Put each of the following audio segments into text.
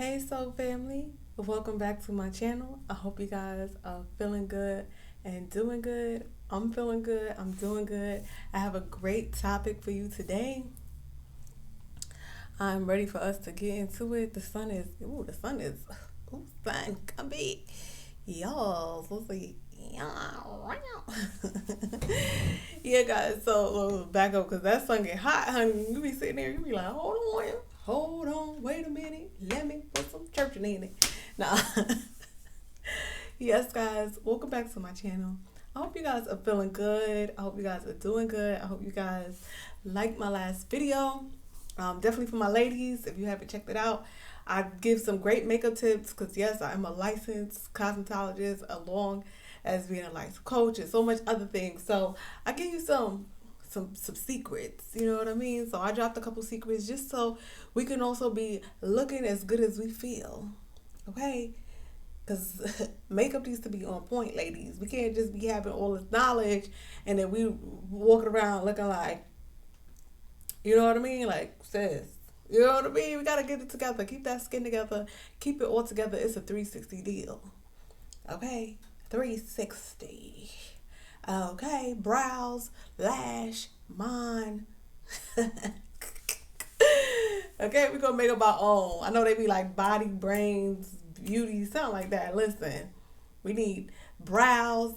Hey Soul Family, welcome back to my channel. I hope you guys are feeling good and doing good. I'm feeling good, I'm doing good. I have a great topic for you today. I'm ready for us to get into it. Ooh, sun, come be. Y'all, supposed to be, yeah, guys, so back up because that sun get hot, honey. You be sitting there, you be like, hold on, wait a minute, let me put some churching in it. Nah. Yes, guys, welcome back to my channel. I hope you guys are feeling good. I hope you guys are doing good. I hope you guys liked my last video. Definitely for my ladies, if you haven't checked it out, I give some great makeup tips because yes, I am a licensed cosmetologist along as being a licensed coach and so much other things. So I give you some secrets, you know what I mean? So I dropped a couple secrets just so we can also be looking as good as we feel. Okay? Because makeup needs to be on point, ladies. We can't just be having all this knowledge and then we walking around looking like, you know what I mean? Like, sis, you know what I mean? We got to get it together. Keep that skin together. Keep it all together. It's a 360 deal. Okay? 360. Okay? Brows, lash, mind. Okay, we're gonna make up our own. I know they be like body, brains, beauty, something like that. Listen, we need brows,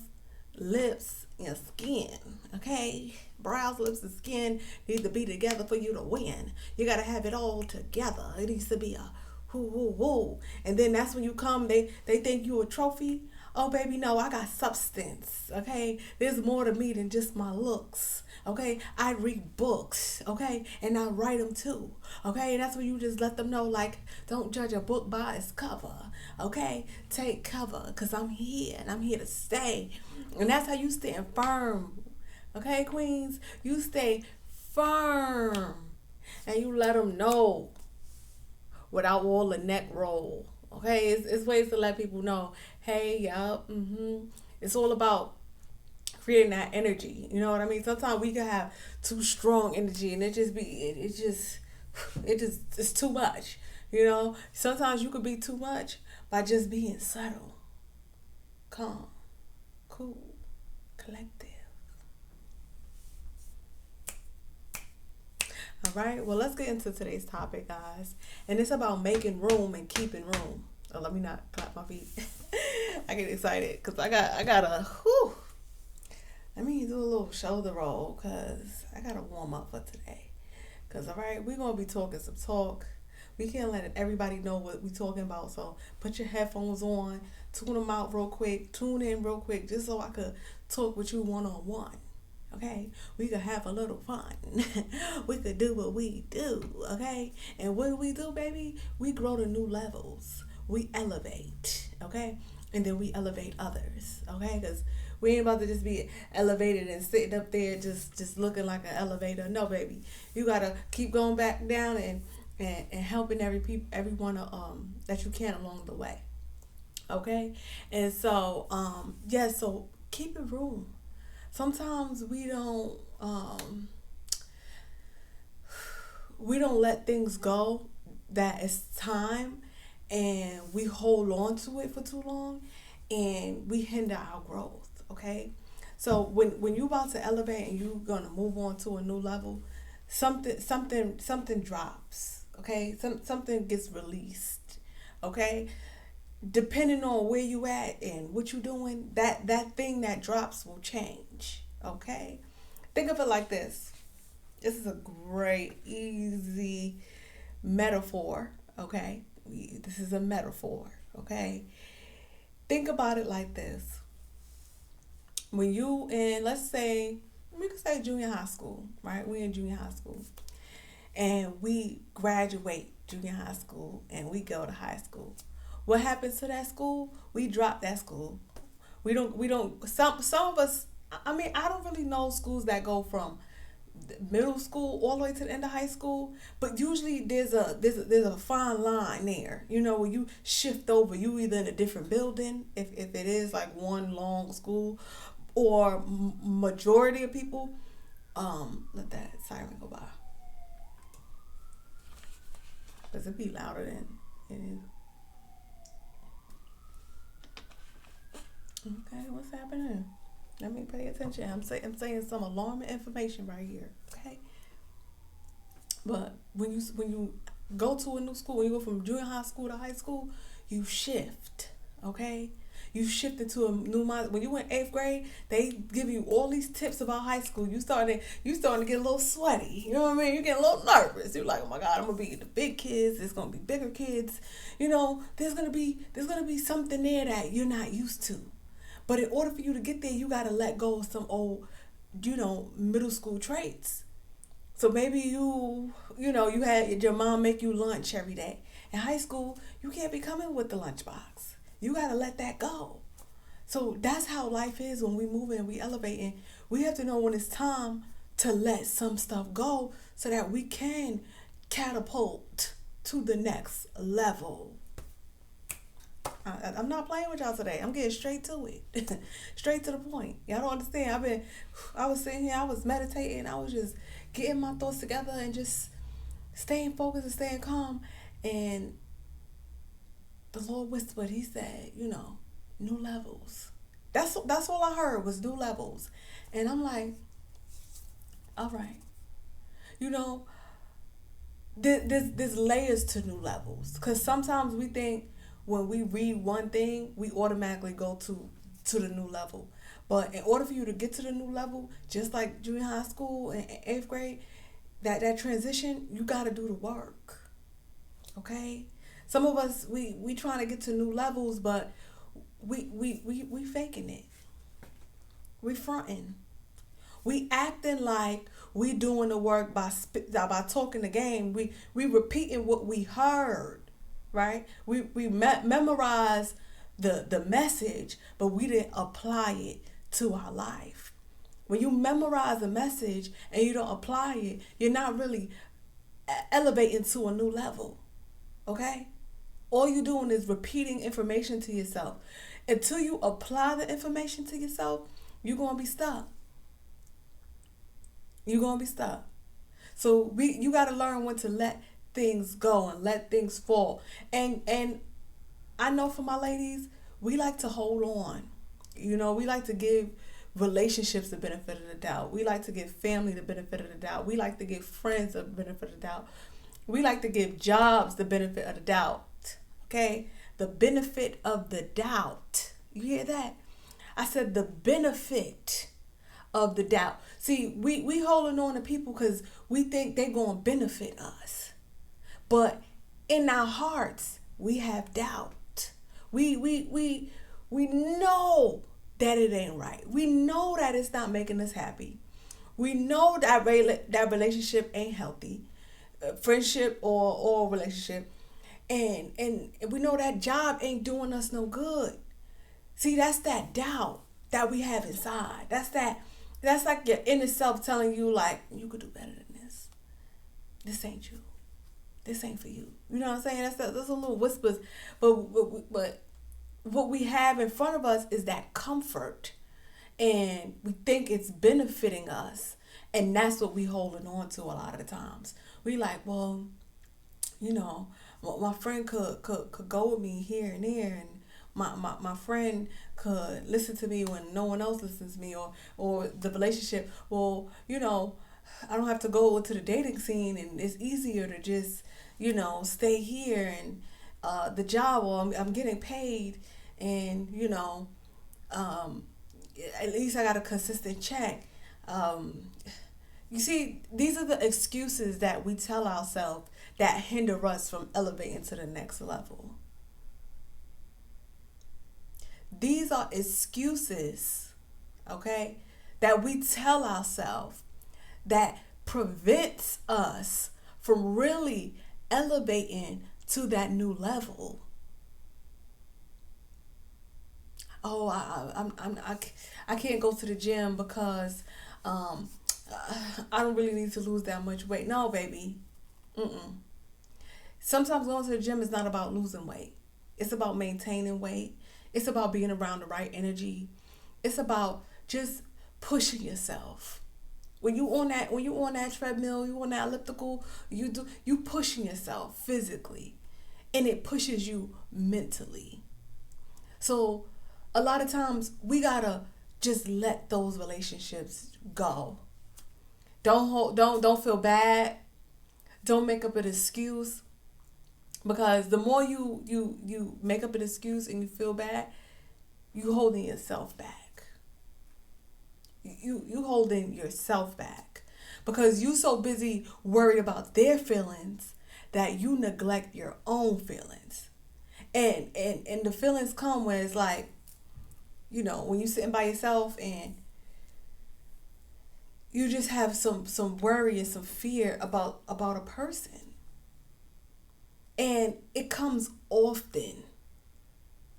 lips, and skin. Okay? Brows, lips, and skin need to be together for you to win. You gotta have it all together. It needs to be a whoo whoo whoo. And then that's when you come, they think you a trophy. Oh baby, no, I got substance. Okay? There's more to me than just my looks. Okay? I read books. Okay? And I write them too. Okay? And that's when you just let them know, like, don't judge a book by its cover. Okay? Take cover. Because I'm here and I'm here to stay. And that's how you stand firm. Okay, queens? You stay firm. And you let them know without all the neck roll. Okay, it's ways to let people know, hey, yup, It's all about creating that energy. You know what I mean? Sometimes we can have too strong energy, and it just it's too much. You know, sometimes you could be too much by just being subtle, calm, cool, collective. All right, well, let's get into today's topic, guys. And it's about making room and keeping room. Oh, let me not clap my feet. I get excited because I got a, whew. Let me do a little shoulder roll because I got to warm up for today. Because, all right, we're going to be talking some talk. We can't let everybody know what we're talking about. So put your headphones on, tune them out real quick, tune in real quick, just so I could talk with you one-on-one. Okay, we could have a little fun. We could do what we do. Okay, and what do we do, baby? We grow to new levels. We elevate. Okay, and then we elevate others. Okay, because we ain't about to just be elevated and sitting up there just looking like an elevator. No, baby, you gotta keep going back down and helping everyone that you can along the way. Okay, and so so keep it room. Sometimes we don't let things go that it's time, and we hold on to it for too long, and we hinder our growth. Okay, so when you about to elevate and you're gonna move on to a new level, something drops. Okay, something gets released. Okay, depending on where you at and what you doing, that thing that drops will change. Okay, think of it like this. This is a great easy metaphor. Okay, this is a metaphor. Okay, think about it like this. When you in, let's say, we could say junior high school, right? We in junior high school and we graduate junior high school and we go to high school. What happens to that school? We drop that school. We don't some of us, I mean, I don't really know schools that go from middle school all the way to the end of high school, but usually there's a fine line there, you know, where you shift over. You either in a different building if it is like one long school, or majority of people let that siren go by because it be louder than it is. Okay, what's happening? Let me pay attention. I'm saying some alarming information right here. Okay, but when you go to a new school, when you go from junior high school to high school, you shift. Okay, you shift into a new mind. When you in eighth grade, they give you all these tips about high school. You starting to get a little sweaty. You know what I mean? You get a little nervous. You're like, oh my God, I'm gonna be the big kids. There's gonna be bigger kids. There's gonna be something there that you're not used to. But in order for you to get there, you gotta let go of some old, middle school traits. So maybe you had your mom make you lunch every day. In high school, you can't be coming with the lunchbox. You gotta let that go. So that's how life is when we move and we elevating. We have to know when it's time to let some stuff go so that we can catapult to the next level. I'm not playing with y'all today. I'm getting straight to it. Straight to the point. Y'all don't understand. I was sitting here, I was meditating, I was just getting my thoughts together and just staying focused and staying calm. And the Lord whispered, He said, new levels. That's all I heard was new levels. And I'm like, all right. There's layers to new levels. Because sometimes we think when we read one thing, we automatically go to the new level. But in order for you to get to the new level, just like junior high school and eighth grade, that transition, you got to do the work. Okay? Some of us, we trying to get to new levels, but we faking it. We fronting. We acting like we doing the work by talking the game. We repeating what we heard, right? We memorize the message, but we didn't apply it to our life. When you memorize a message and you don't apply it, you're not really elevating to a new level. Okay? All you're doing is repeating information to yourself. Until you apply the information to yourself, you're going to be stuck. You're going to be stuck. So you got to learn when to let things go and let things fall. And I know for my ladies, we like to hold on. We like to give relationships the benefit of the doubt. We like to give family the benefit of the doubt. We like to give friends the benefit of the doubt. We like to give jobs the benefit of the doubt. Okay? The benefit of the doubt. You hear that? I said the benefit of the doubt. See, we holding on to people because we think they're going to benefit us. But in our hearts, we have doubt. We know that it ain't right. We know that it's not making us happy. We know that that relationship ain't healthy, friendship or relationship, and we know that job ain't doing us no good. See, that's that doubt that we have inside. That's like your inner self telling you, like, you could do better than this. This ain't you. This ain't for you. You know what I'm saying? That's a little whispers, but what we have in front of us is that comfort, and we think it's benefiting us, and that's what we holding on to a lot of the times. We like, well, my friend could go with me here and there, and my friend could listen to me when no one else listens to me, or the relationship. Well, I don't have to go to the dating scene, and it's easier to just stay here, and the job, or I'm getting paid, and at least I got a consistent check. You see, these are the excuses that we tell ourselves that hinder us from elevating to the next level. These are excuses, okay, that we tell ourselves that prevents us from really elevating to that new level. Oh, I can't go to the gym because I don't really need to lose that much weight. No, baby. Sometimes going to the gym is not about losing weight. It's about maintaining weight. It's about being around the right energy. It's about just pushing yourself. When you on that treadmill, you on that elliptical, you pushing yourself physically, and it pushes you mentally. So a lot of times we gotta just let those relationships go. Don't feel bad. Don't make up an excuse, because the more you make up an excuse and you feel bad, you holding yourself back. You holding yourself back because you so busy worried about their feelings that you neglect your own feelings. And the feelings come where it's like, when you sitting by yourself and you just have some worry and some fear about a person. And it comes often.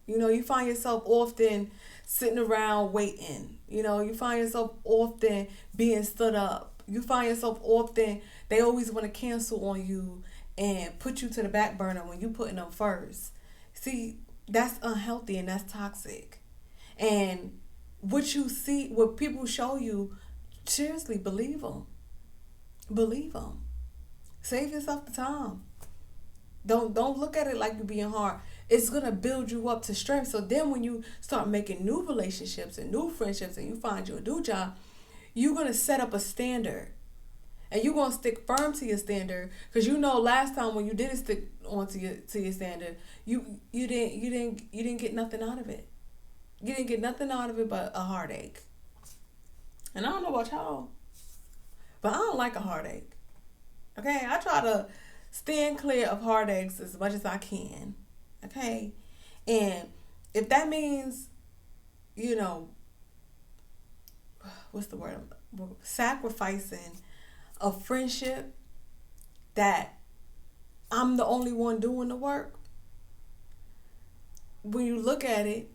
You find yourself often sitting around waiting. You find yourself often being stood up. You find yourself often, they always want to cancel on you and put you to the back burner when you putting them first. See, that's unhealthy and that's toxic. And what you see, what people show you, seriously, believe them. Believe them. Save yourself the time. Don't look at it like you're being hard. It's going to build you up to strength. So then when you start making new relationships and new friendships and you find you a new job, you're going to set up a standard. And you're going to stick firm to your standard, because last time when you didn't stick on to your standard, you didn't get nothing out of it. You didn't get nothing out of it but a heartache. And I don't know about y'all, but I don't like a heartache. Okay? I try to stand clear of heartaches as much as I can. Okay? And if that means, what's the word? Sacrificing a friendship that I'm the only one doing the work. When you look at it,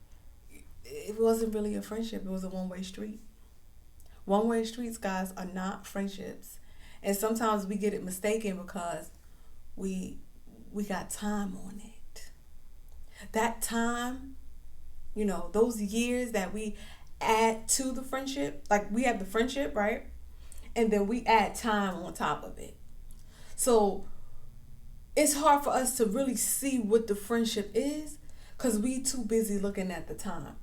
it wasn't really a friendship. It was a one-way street. One-way streets, guys, are not friendships. And sometimes we get it mistaken because we got time on it. That time, those years that we add to the friendship, like we have the friendship, right? And then we add time on top of it. So it's hard for us to really see what the friendship is because we too busy looking at the time.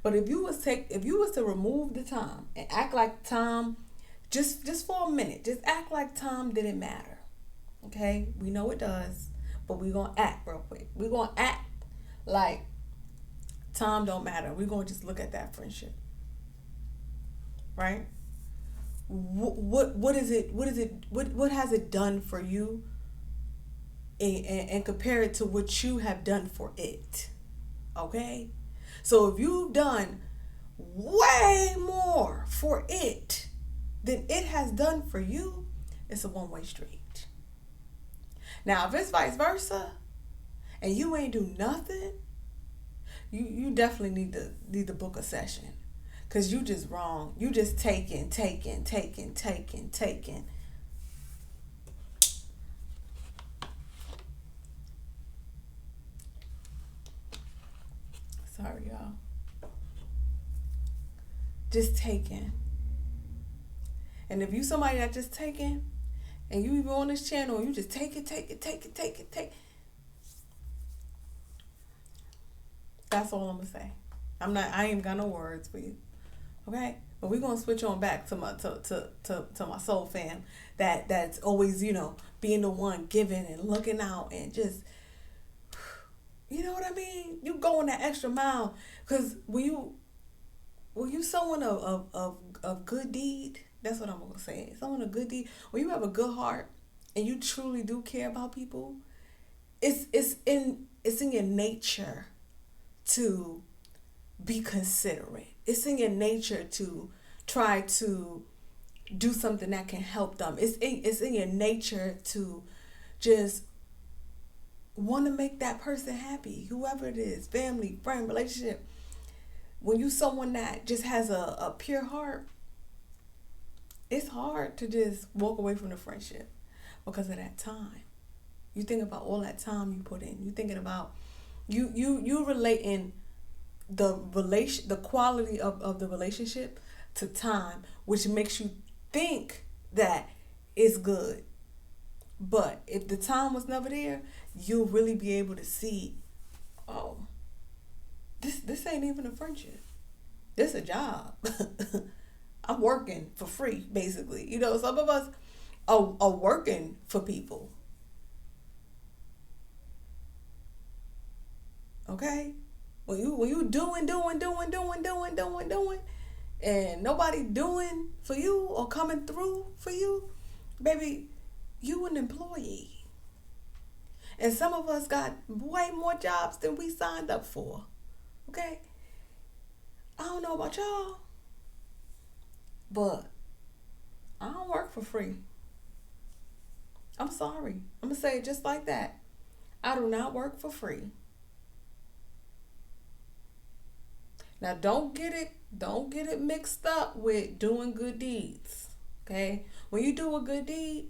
But if you was to remove the time and act like time, just for a minute, just act like time didn't matter. Okay? We know it does, but we're going to act real quick. We're going to act like time don't matter. We're going to just look at that friendship. Right? What is it? What has it done for you? And compare it to what you have done for it. Okay? So if you've done way more for it than it has done for you, it's a one-way street. Now, if it's vice versa and you ain't do nothing, you definitely need to book a session. Because you just wrong. You just taking. Sorry, y'all. Just taking. And if you somebody that just taking, and you even on this channel, and you just take it. That's all I'm gonna say. I ain't got no words for you. Okay? But we're gonna switch on back to my soul fam that's always, being the one giving and looking out and just, you know what I mean? You going that extra mile. Cause when you someone of good deed, that's what I'm gonna say. Someone of good deed, when you have a good heart and you truly do care about people, it's in your nature to be considerate. It's in your nature to try to do something that can help them. It's in your nature to just want to make that person happy, whoever it is, family, friend, relationship. When you someone that just has a pure heart, it's hard to just walk away from the friendship because of that time. You think about all that time you put in. You thinking about you relating the quality of the relationship to time, which makes you think that it's good. But if the time was never there, you'll really be able to see, oh, this this ain't even a friendship. This a job. I'm working for free, basically. You know, some of us are working for people. Okay? When you doing, and nobody doing for you or coming through for you, baby, you an employee. And some of us got way more jobs than we signed up for. Okay? I don't know about y'all, but I don't work for free. I'm sorry. I'm going to say it just like that. I do not work for free. Now don't get it mixed up with doing good deeds. Okay? When you do a good deed,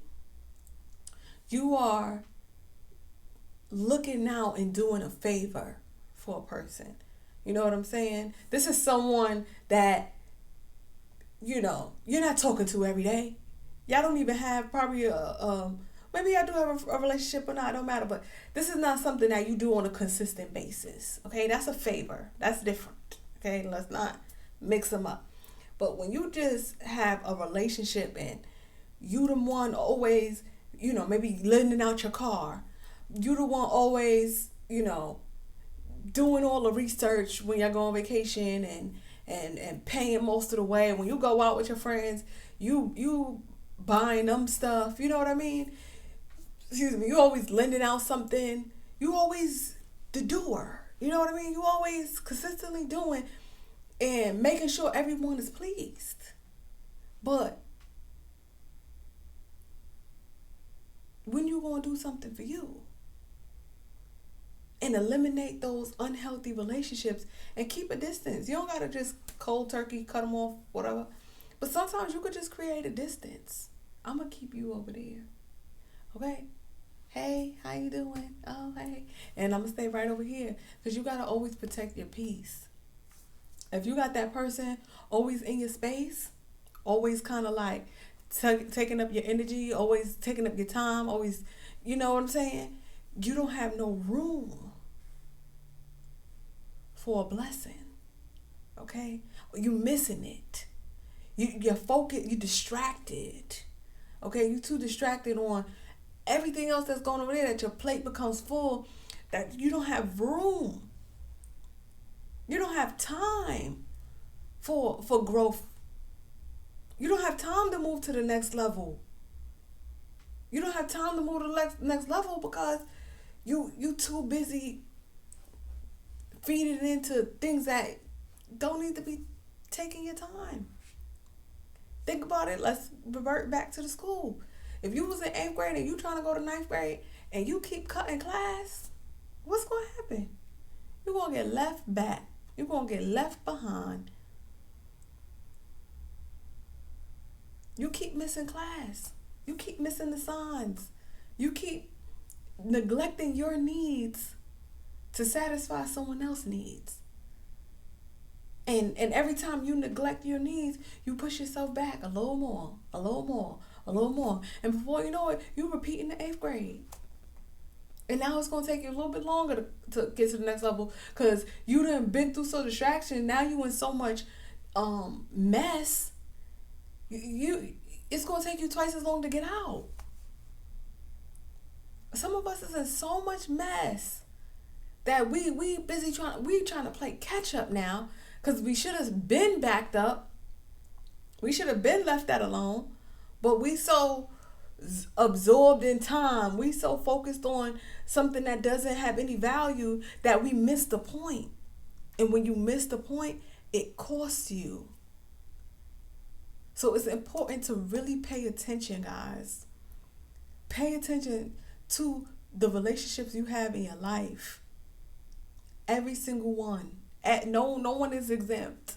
you are looking out and doing a favor for a person. You know what I'm saying? This is someone that, you're not talking to every day. Y'all don't even have probably maybe I do have a relationship or not, it don't matter, but this is not something that you do on a consistent basis. Okay? That's a favor. That's different. Okay? Let's not mix them up. But when you just have a relationship and you the one always, maybe lending out your car, you the one always, doing all the research when y'all go on vacation and paying most of the way. When you go out with your friends, you buying them stuff. You know what I mean? Excuse me. You always lending out something. You always the doer. You know what I mean? You always consistently doing and making sure everyone is pleased. But when you gonna do something for you? And eliminate those unhealthy relationships and keep a distance. You don't gotta just cold turkey, cut them off, whatever. But sometimes you could just create a distance. I'm gonna keep you over there. Okay? Hey, how you doing? Oh, hey. And I'm gonna stay right over here. Because you gotta always protect your peace. If you got that person always in your space, always kind of like taking up your energy, always taking up your time, always, you know what I'm saying? You don't have no room for a blessing. Okay? You missing it. You're focused, you're distracted. Okay? You too distracted on everything else that's going over there that your plate becomes full, that you don't have room. You don't have time for growth. You don't have time to move to the next level. You don't have time to move to the next level because you too busy feeding into things that don't need to be taking your time. Think about it. Let's revert back to the school. If you was in 8th grade and you trying to go to 9th grade and you keep cutting class, what's going to happen? You're going to get left back. You're going to get left behind. You keep missing class. You keep missing the signs. You keep neglecting your needs to satisfy someone else's needs. And every time you neglect your needs, you push yourself back a little more, a little more, a little more. And before you know it, you're repeating the 8th grade. And now it's going to take you a little bit longer to get to the next level because you done been through so distraction. Now you in so much mess. It's going to take you twice as long to get out. Some of us is in so much mess that we trying to play catch up now because we should have been backed up. We should have been left that alone. But we so absorbed in time. We so focused on something that doesn't have any value that we miss the point. And when you miss the point, it costs you. So it's important to really pay attention, guys. Pay attention to the relationships you have in your life. Every single one. No one is exempt.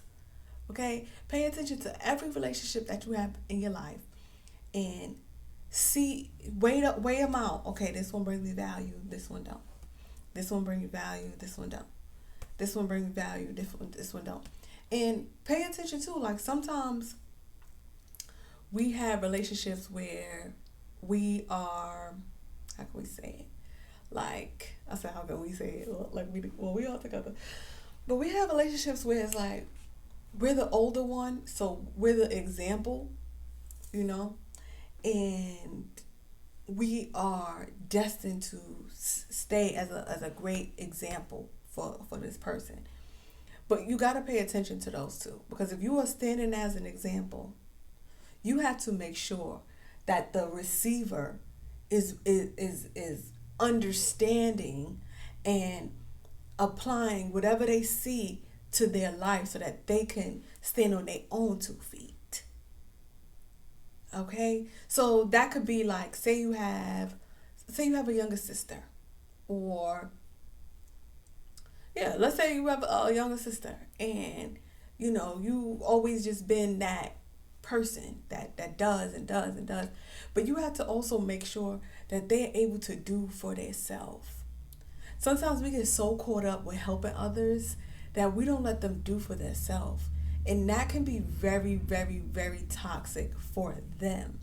Okay? Pay attention to every relationship that you have in your life. And weigh them out. Okay, this one brings me value. This one don't. This one brings me value. This one don't. This one brings me value. This one don't. And pay attention too. Like sometimes we have relationships where we are, how can we say it? Like, I said, how can we say it? Like we all together. But we have relationships where it's like we're the older one, so we're the example, you know, and we are destined to stay as a great example for this person. But you got to pay attention to those two, because if you are standing as an example, you have to make sure that the receiver is understanding and applying whatever they see to their life so that they can stand on their own 2 feet. Okay? So that could be like, say you have a younger sister, or yeah, let's say you have a younger sister, and you always just been that person that does and does and does, but you have to also make sure that they're able to do for themselves. Sometimes we get so caught up with helping others that we don't let them do for themselves, and that can be very, very, very toxic for them,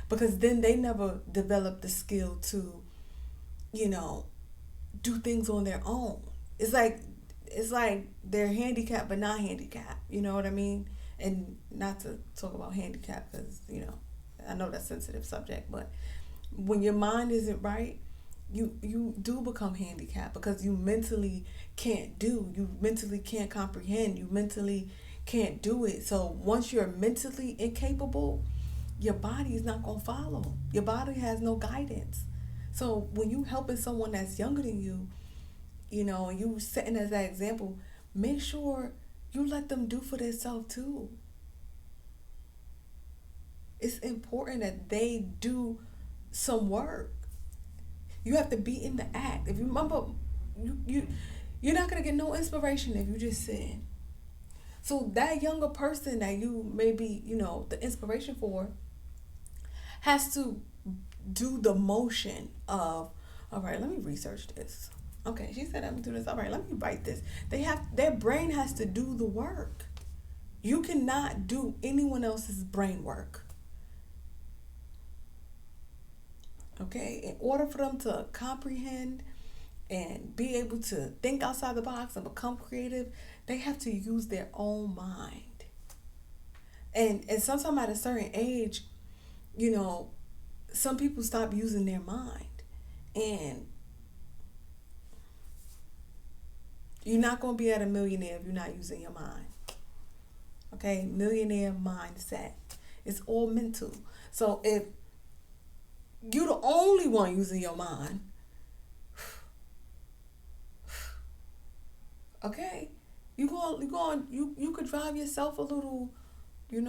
because then they never develop the skill to you know do things on their own. It's like they're handicapped but not handicapped. You know what I mean? And not to talk about handicap, because I know that's a sensitive subject, but when your mind isn't right, you do become handicapped, because you mentally you mentally can't comprehend, you mentally can't do it. So once you're mentally incapable, your body is not going to follow. Your body has no guidance. So when you helping someone that's younger than you, and you setting as that example, make sure you let them do for themselves too. It's important that they do some work. You have to be in the act. If you remember, you're not gonna get no inspiration if you just sitting. So that younger person that you may be, the inspiration for, has to do the motion of, all right, let me research this. Okay, she said I'm gonna do this. All right, let me write this. Their brain has to do the work. You cannot do anyone else's brain work. Okay? In order for them to comprehend and be able to think outside the box and become creative, they have to use their own mind. And sometimes at a certain age, some people stop using their mind. And you're not going to be at a millionaire if you're not using your mind. Okay? Millionaire mindset. It's all mental. So if you're the only one using your mind, okay, you could drive yourself a little, yeah, I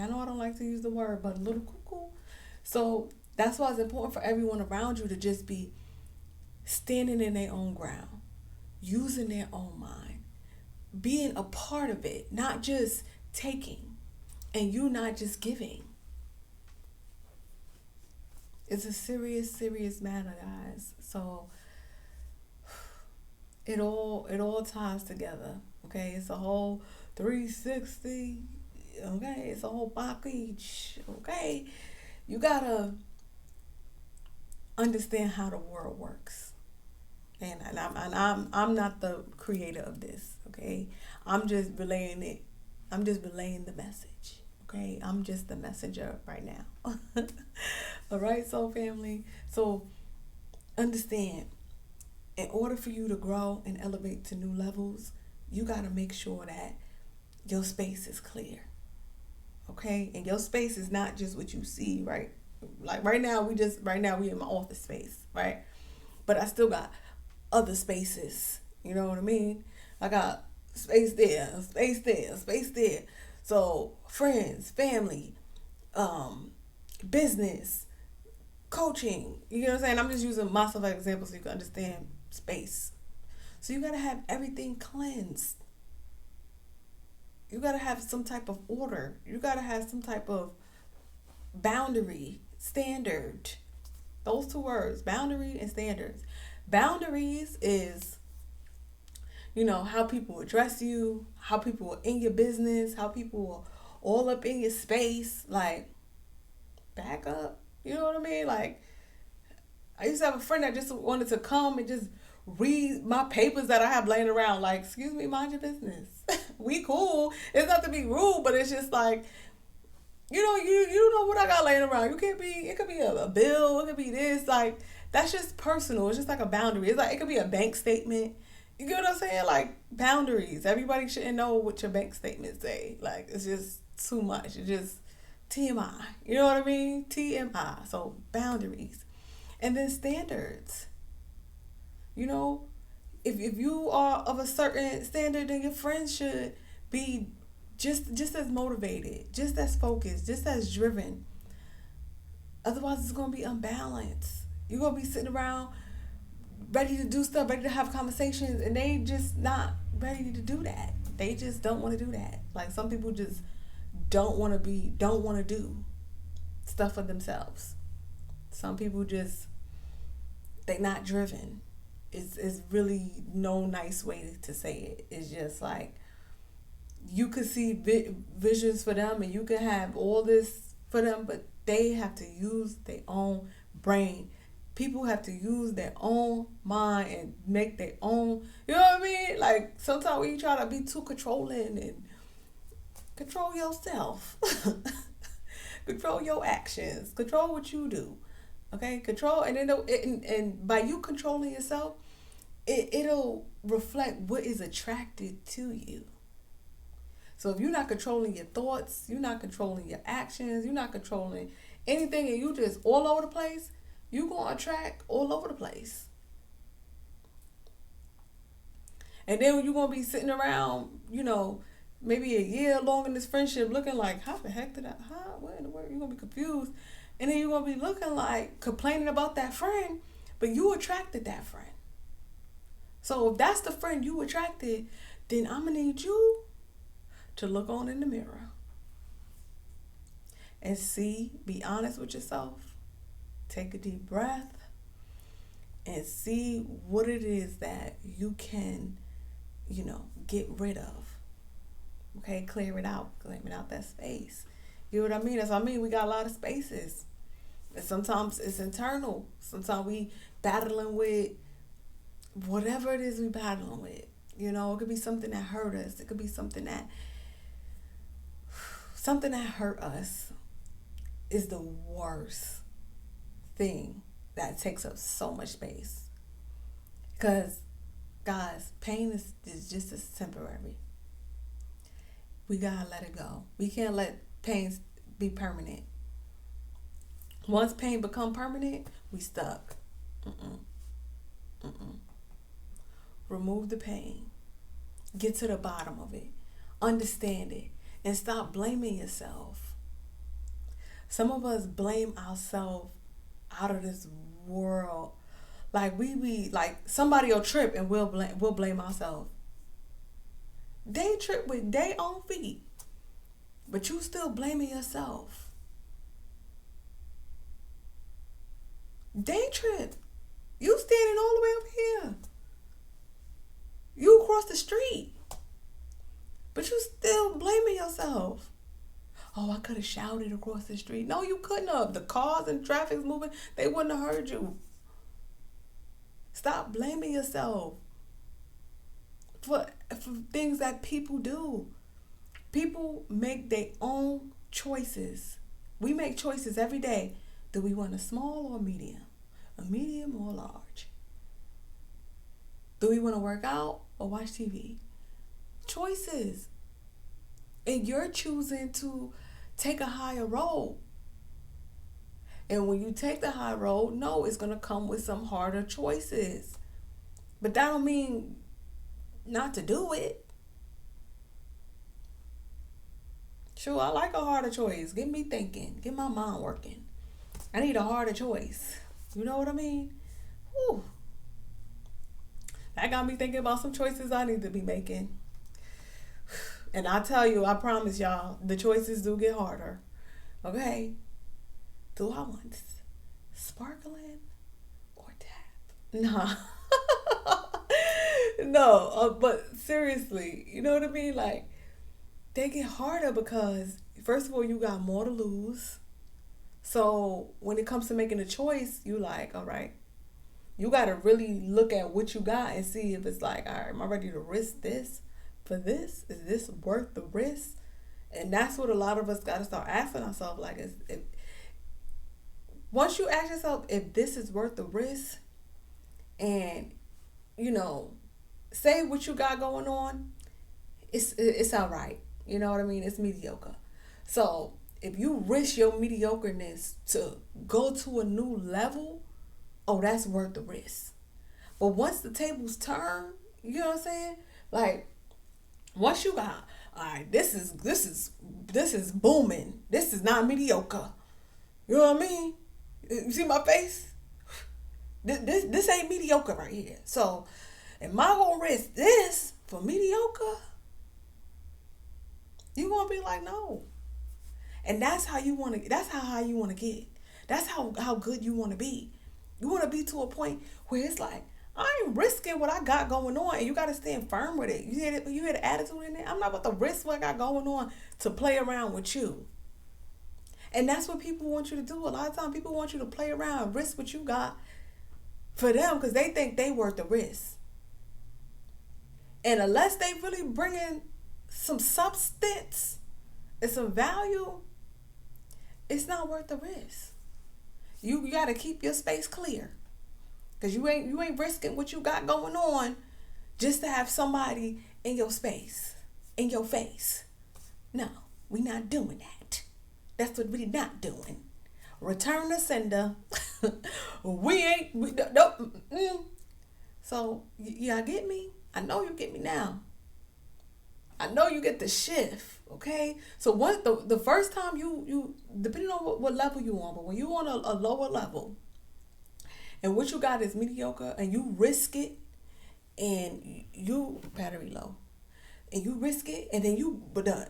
know I don't like to use the word, but a little cuckoo. So that's why it's important for everyone around you to just be standing in their own ground, using their own mind, being a part of it, not just taking, and you not just giving. It's a serious, serious matter, guys. So it all ties together. Okay, it's a whole 360. Okay, it's a whole package. Okay, you gotta understand how the world works. And I'm not the creator of this. Okay, I'm just relaying it. I'm just relaying the message. Okay, I'm just the messenger right now. All right, soul family. So understand, in order for you to grow and elevate to new levels, you got to make sure that your space is clear. Okay? And your space is not just what you see, right? Like right now we in my office space, right? But I still got other spaces. You know what I mean? I got space there, space there, space there. So friends, family, business, coaching. You know what I'm saying? I'm just using myself as an example so you can understand space. So you gotta have everything cleansed. You gotta have some type of order. You gotta have some type of boundary, standard. Those two words, boundary and standards. Boundaries is, how people address you, how people are in your business, how people are all up in your space. Like, back up. You know what I mean? Like, I used to have a friend that just wanted to come and just read my papers that I have laying around. Like, excuse me, mind your business. We cool. It's not to be rude, but it's just like, you know what I got laying around. You can't be. It could be a bill. It could be this. Like, that's just personal. It's just like a boundary. It's like it could be a bank statement. You get what I'm saying? Like, boundaries. Everybody shouldn't know what your bank statements say. Like, it's just too much. It's just TMI. You know what I mean? TMI. So boundaries, and then standards. You know, if you are of a certain standard, then your friends should be just as motivated, just as focused, just as driven. Otherwise, it's gonna be unbalanced. You're gonna be sitting around ready to do stuff, ready to have conversations, and they just not ready to do that. They just don't want to do that. Like, some people just don't want to do stuff for themselves. Some people just, they not driven. It's really no nice way to say it. It's just like, you could see visions for them, and you can have all this for them, but they have to use their own brain. People have to use their own mind and make their own, you know what I mean? Like, sometimes when you try to be too controlling, and control yourself, control your actions, control what you do, okay? Control, and then and by you controlling yourself, it'll reflect what is attracted to you. So if you're not controlling your thoughts, you're not controlling your actions, you're not controlling anything, and you just all over the place, you're going to attract all over the place. And then you're going to be sitting around, maybe a year long in this friendship, looking like, how the heck did I, what in the world? You're going to be confused. And then you're going to be looking like, complaining about that friend, but you attracted that friend. So if that's the friend you attracted, then I'm going to need you to look on in the mirror and see, be honest with yourself, take a deep breath, and see what it is that you can, get rid of. Okay, clear it out that space. You know what I mean? That's what I mean. We got a lot of spaces. And sometimes it's internal. Sometimes we battling with whatever it is we battling with. It could be something that hurt us. It could be something that hurt us is the worst thing that takes up so much space. Because, guys, pain is just as temporary. We gotta let it go. We can't let pain be permanent. Once pain become permanent, we stuck. Remove the pain. Get to the bottom of it. Understand it. And stop blaming yourself. Some of us blame ourselves out of this world. Like, we be like, somebody will trip and we'll blame ourselves. They trip with their own feet, but you still blaming yourself. They trip. You standing all the way up here. You across the street, but you still blaming yourself. Oh, I could have shouted across the street. No, you couldn't have. The cars and traffic's moving. They wouldn't have heard you. Stop blaming yourself for things that people do. People make their own choices. We make choices every day. Do we want a small or medium? A medium or large? Do we want to work out or watch TV? Choices. And you're choosing to take a higher road. And when you take the high road, no, it's going to come with some harder choices. But that don't mean not to do it. Sure, I like a harder choice. Get me thinking. Get my mind working. I need a harder choice. You know what I mean? Whew. That got me thinking about some choices I need to be making. And I tell you, I promise y'all, the choices do get harder. Okay? Do I want sparkling or tap? Nah. No, but seriously, you know what I mean? Like, they get harder because, first of all, you got more to lose. So when it comes to making a choice, you like, all right, You got to really look at what you got and see if it's like, all right, am I ready to risk this for this? Is this worth the risk? And that's what a lot of us got to start asking ourselves. Like, once you ask yourself if this is worth the risk, and you know, say what you got going on, it's all right. You know what I mean? It's mediocre. So if you risk your mediocreness to go to a new level, oh, that's worth the risk. But once the tables turn, you know what I'm saying? Like, once you got, all right, this is booming. This is not mediocre. You know what I mean? You see my face? This ain't mediocre right here. So, am I gonna risk this for mediocre? You gonna be like, no. And that's how you wanna. That's how high you wanna get. That's how good you wanna be. You wanna be to a point where it's like, I ain't risking what I got going on, and you gotta stand firm with it. You hear it? You hear the attitude in it? I'm not about to risk what I got going on to play around with you. And that's what people want you to do. A lot of times, people want you to play around, risk what you got for them because they think they worth the risk. And unless they really bring in some substance and some value, it's not worth the risk. You got to keep your space clear because you ain't risking what you got going on just to have somebody in your space, in your face. No, we not doing that. That's what we're not doing. Return the sender. Nope. So, y'all get me? I know you get me now. I know you get the shift, okay? So, what the first time you depending on what level you on, but when you on a lower level, and what you got is mediocre, and you risk it, and you battery low, and you risk it, and then you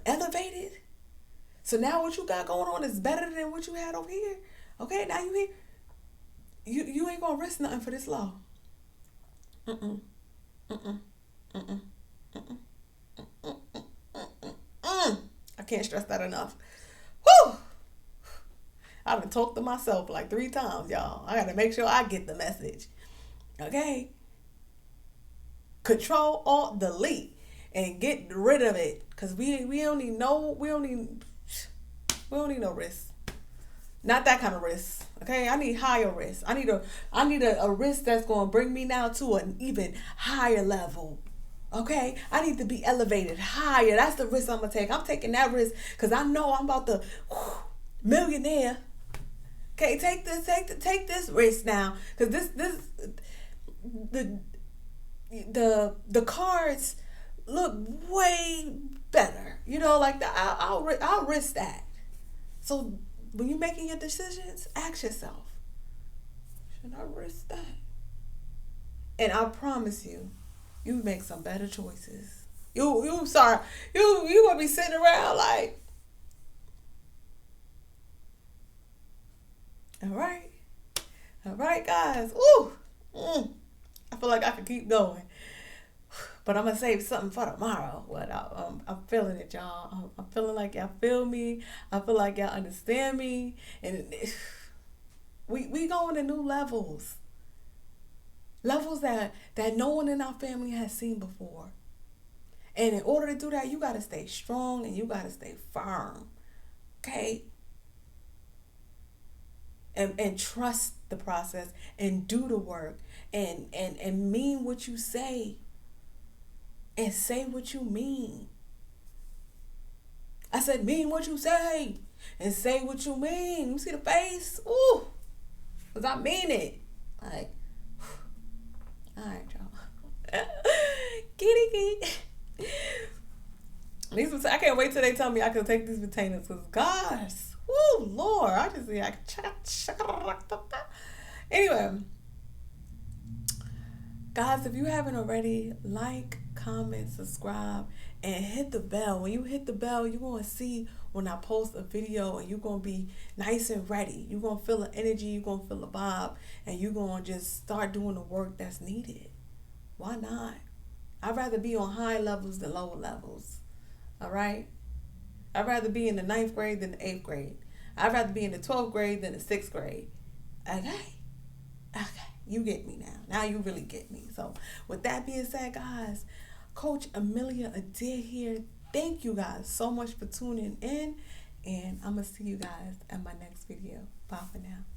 elevate it. So now what you got going on is better than what you had over here. Okay, now you here. You ain't gonna risk nothing for this low. Mm-mm. Mm-mm. Mm-mm. Mm-mm. Mm-mm. I can't stress that enough. Whew! I've been talked to myself like 3 times, y'all. I gotta make sure I get the message. Okay? Control, Alt, Delete, and get rid of it. Cause we don't need no risk. Not that kind of risk. Okay, I need higher risk. I need a risk that's gonna bring me now to an even higher level. Okay, I need to be elevated higher. That's the risk I'm gonna take. I'm taking that risk because I know I'm about to millionaire. Okay, take this risk now because the cards look way better. You know, like I'll risk that. So when you're making your decisions, ask yourself, should I risk that? And I promise you, you make some better choices. You gonna be sitting around like, all right, guys. Ooh, I feel like I could keep going, but I'm gonna save something for tomorrow. What I'm feeling it, y'all. I'm feeling like y'all feel me. I feel like y'all understand me, and we going to new levels. Levels that no one in our family has seen before. And in order to do that, you got to stay strong and you got to stay firm. Okay? And trust the process and do the work and mean what you say. And say what you mean. I said mean what you say and say what you mean. You see the face? Ooh. Because I mean it. Like, all right, y'all. Kitty. I can't wait till they tell me I can take these potatoes. Because, gosh, woo, Lord, I just see anyway, guys, if you haven't already, like, comment, subscribe, and hit the bell. When you hit the bell, you're going to see when I post a video, and you're going to be nice and ready. You're going to feel the energy, you're going to feel the vibe, and you're going to just start doing the work that's needed. Why not? I'd rather be on high levels than lower levels. All right? I'd rather be in the 9th grade than the 8th grade. I'd rather be in the 12th grade than the 6th grade. Okay? Okay. You get me now. Now you really get me. So with that being said, guys, Coach Amelia Adair here. Thank you guys so much for tuning in. And I'm going to see you guys at my next video. Bye for now.